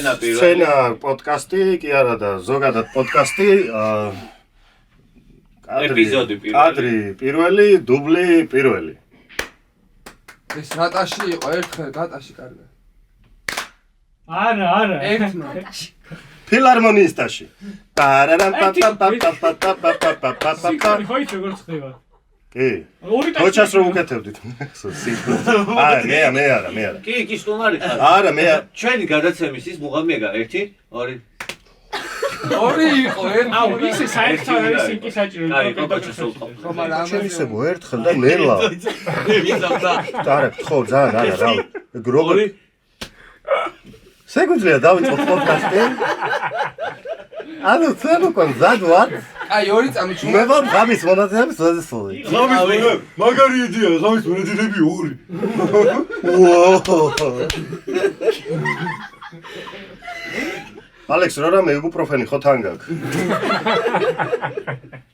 სცენა პოდკასტი, კი არა და ზოგადად პოდკასტი ეპიზოდი კადრი პირველი, დუბლი პირველი. ეს რატაში იყო ერთხელ გატაში კარგი. არა. ერთმა. ფილარმონიის ტაში. სიკარი ხო იცი როგორ ხდება? კი. ოჩას რომ უკეთებდით. მე არა. კი, სტუმარი ხარ. არა, მე ჩვენი გადაცემის ის მუღამია გა 1, 2. ორი იყო, ერთი. აუ, ისე საერთოდ არის სინკი საჭირო. აი, კოკოჩას უყავ. ხო, მაგრამ ისე მოერთხელ და ნელა. მიზავდა. არა, ხო, ძალიან არა, რა. როგორ სეგუძლია დავიწყოთ პოდკასტი. ანუ ცემო კონზად ვარ. აი, ორი წამი ჩუმ. მე ვარ ღამის მონაწილეების ზედესწოდი. მაგარი იდეა, ღამის მონაწილეები 2. ალექს, რა რამე იბუპროფენი ხო თან გაქვს?